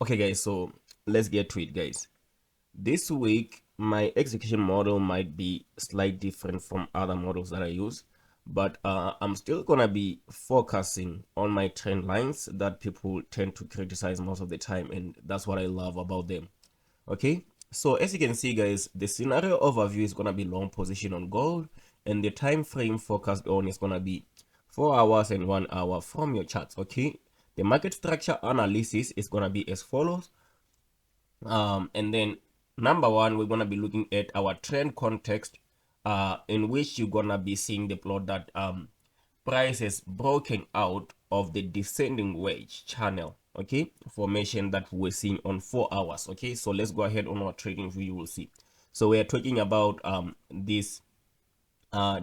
Okay guys, so let's get to it guys. This week my execution model might be slightly different from other models that I use, but I'm still gonna be focusing on my trend lines that people tend to criticize most of the time, and that's what I love about them. Okay, so as you can see guys, the scenario overview is gonna be long position on gold, and the time frame focused on is gonna be 4 hours and 1 hour from your charts. Okay, the market structure analysis is gonna be as follows. And then number one, we're gonna be looking at our trend context, in which you're gonna be seeing the plot that price is broken out of the descending wedge channel, okay, formation that we're seeing on 4 hours. Okay, so let's go ahead on our trading view. You will see. So we are talking about this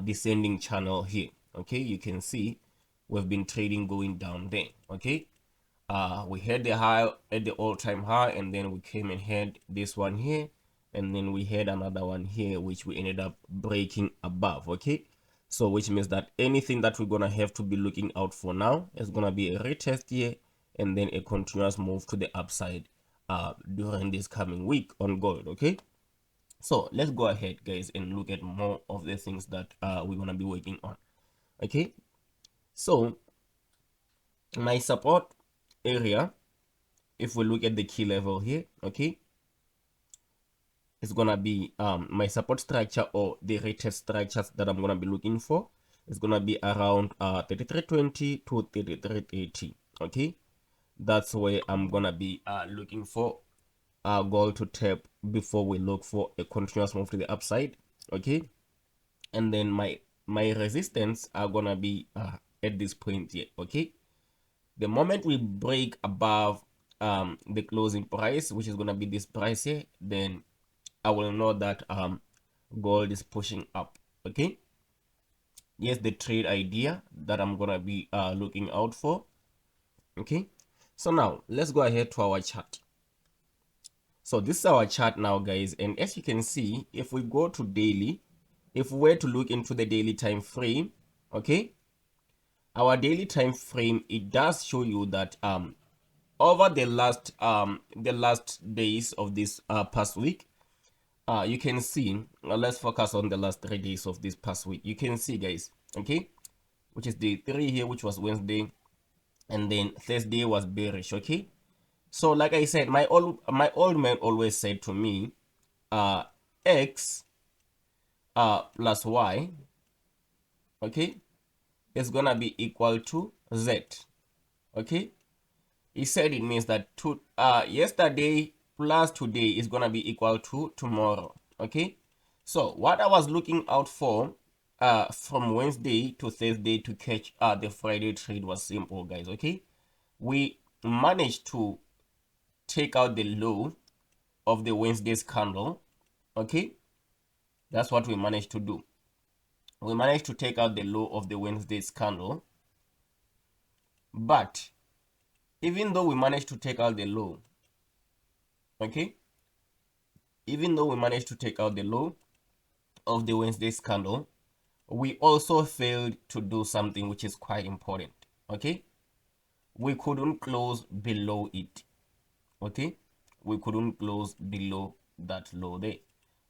descending channel here. Okay, you can see we've been trading going down there. Okay, we had the high at the all-time high, and then we came and had this one here, and then we had another one here which we ended up breaking above. Okay, so which means that anything that we're gonna have to be looking out for now is gonna be a retest here, and then a continuous move to the upside during this coming week on gold. Okay, so let's go ahead guys and look at more of the things that we're gonna be working on. Okay, so my support area, if we look at the key level here, okay, it's gonna be my support structure, or the retest structures that I'm gonna be looking for, is gonna be around 3320 to 3330. Okay, that's where I'm gonna be looking for gold to tap before we look for a continuous move to the upside. Okay, and then my resistance are gonna be at this point here. Okay, the moment we break above the closing price, which is gonna be this price here, then I will know that gold is pushing up. Okay, yes, the trade idea that I'm gonna be looking out for. Okay, so now let's go ahead to our chart. So this is our chart now guys, and as you can see, if we go to daily, if we were to look into the daily time frame, okay, our daily time frame, it does show you that over the last days of this past week, you can see, let's focus on the last 3 days of this past week. You can see guys, okay, which is day 3 here, which was Wednesday, and then Thursday was bearish. Okay, so like I said, my old man always said to me, X plus Y, okay, is gonna be equal to Z. Okay, he said it means that yesterday plus today is gonna be equal to tomorrow. Okay, so what I was looking out for from Wednesday to Thursday to catch the Friday trade was simple guys. Okay, we managed to take out the low of the Wednesday's candle. Okay, that's what we managed to do. We managed to take out the low of the Wednesday's candle, but even though we managed to take out the low, okay, even though we managed to take out the low of the Wednesday's candle, we also failed to do something which is quite important. Okay, we couldn't close below it. Okay, we couldn't close below that low there,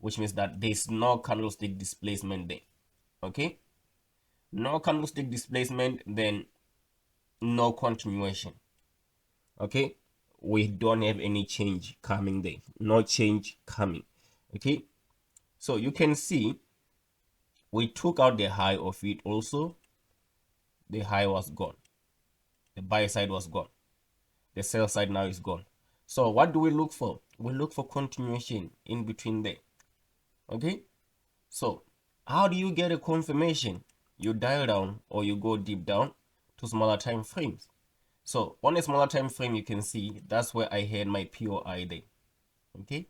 which means that there's no candlestick displacement there. Okay, no candlestick displacement, then no continuation. Okay, we don't have any change coming there, no change coming. Okay, so you can see we took out the high of it also. The high was gone, the buy side was gone, the sell side now is gone. So what do we look for? We look for continuation in between there. Okay, so how do you get a confirmation? You dial down, or you go deep down to smaller time frames. So on a smaller time frame, you can see that's where I had my POI there. Okay,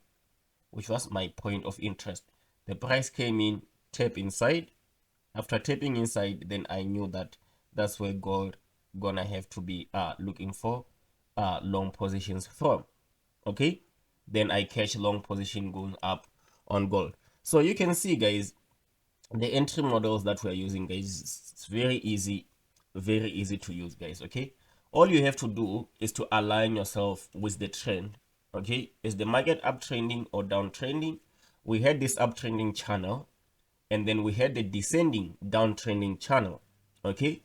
which was my point of interest. The price came in, tap inside. After tapping inside, then I knew that that's where gold gonna have to be looking for long positions from. Okay, then I catch long position going up on gold. So you can see guys, the entry models that we're using guys, it's very easy to use guys. Okay, All you have to do is to align yourself with the trend. Okay, is the market uptrending or downtrending? We had this uptrending channel, and then we had the descending downtrending channel, okay,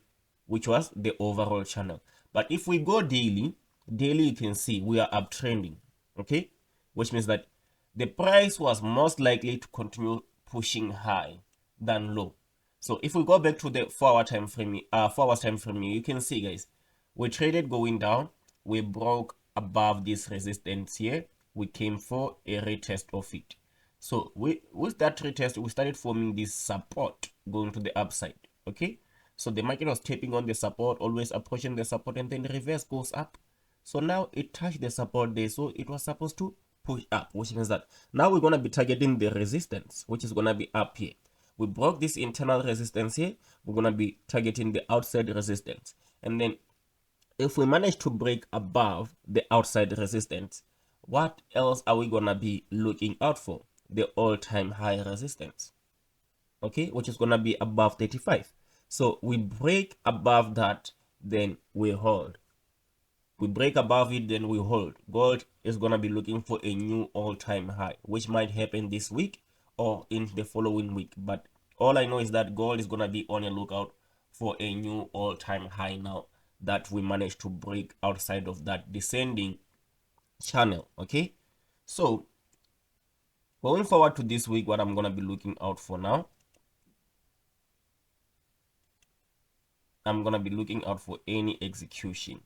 which was the overall channel. But if we go daily, you can see we are uptrending, okay, which means that the price was most likely to continue pushing high than low. So if we go back to the 4 hour time frame, you can see, guys, we traded going down, we broke above this resistance here, we came for a retest of it. So with that retest, we started forming this support going to the upside, okay. So the market was tapping on the support, always approaching the support, and then the reverse goes up. So now it touched the support there, so it was supposed to push up, which means that now we're going to be targeting the resistance, which is going to be up here. We broke this internal resistance here, we're going to be targeting the outside resistance. And then if we manage to break above the outside resistance, what else are we going to be looking out for? The all-time high resistance, okay, which is going to be above 35. So we break above that, then we hold. We break above it, then we hold. Gold is going to be looking for a new all-time high, which might happen this week or in the following week. But all I know is that gold is going to be on a lookout for a new all-time high now that we managed to break outside of that descending channel, okay. So going forward to this week, what I'm going to be looking out for now, I'm going to be looking out for any execution.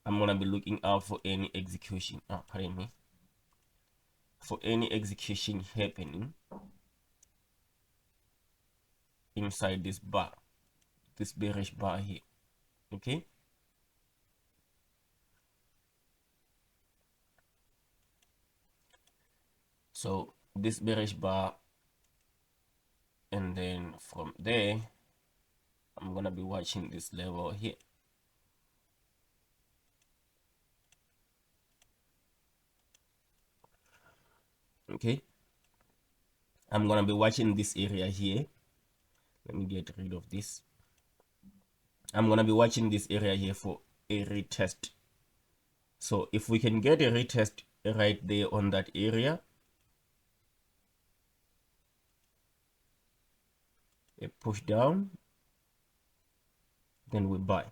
I'm going to be looking out for any execution. Oh, pardon me. For any execution happening inside this bar, this bearish bar here, okay. So this bearish bar, and then from there I'm gonna be watching this level here, okay. I'm gonna be watching this area here. Let me get rid of this. I'm gonna be watching this area here for a retest. So if we can get a retest right there on that area, a push down, then we buy.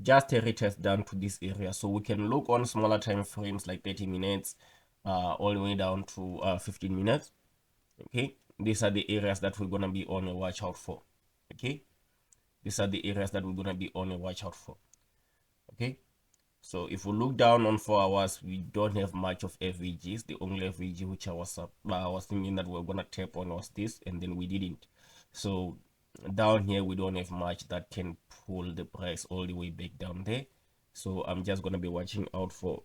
Just a retest down to this area, so we can look on smaller time frames like 30 minutes all the way down to 15 minutes, okay. These are the areas that we're gonna be on a watch out for, okay. These are the areas that we're gonna be on a watch out for, okay. So if we look down on 4 hours, we don't have much of FVGs. The only FVG which I was thinking that we're gonna tap on was this, and then we didn't. So down here we don't have much that can pull the price all the way back down there. So I'm just gonna be watching out for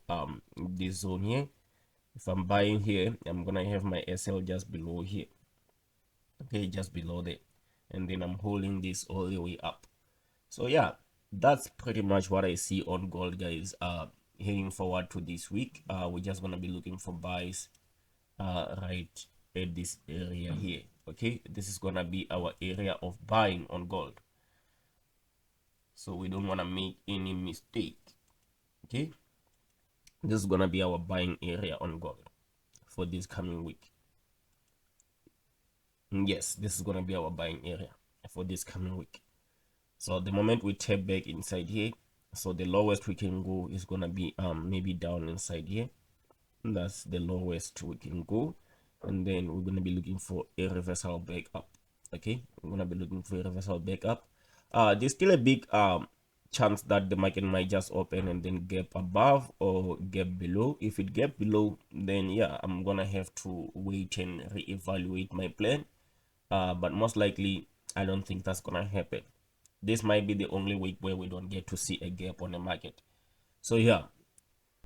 this zone here. If I'm buying here, I'm gonna have my SL just below here, okay, just below there, and then I'm holding this all the way up. So yeah, that's pretty much what I see on gold, guys. Heading forward to this week, we're just gonna be looking for buys right at this area here, okay. This is gonna be our area of buying on gold, so we don't want to make any mistake, okay. This is gonna be our buying area on gold for this coming week. Yes, this is gonna be our buying area for this coming week. So the moment we tap back inside here, so the lowest we can go is gonna be maybe down inside here. That's the lowest we can go, and then we're gonna be looking for a reversal back up, okay. We're gonna be looking for a reversal back up. There's still a big chance that the market might just open and then gap above or gap below. If it gap below, then yeah, I'm gonna have to wait and reevaluate my plan, but most likely I don't think that's gonna happen. This might be the only week where we don't get to see a gap on the market. So yeah,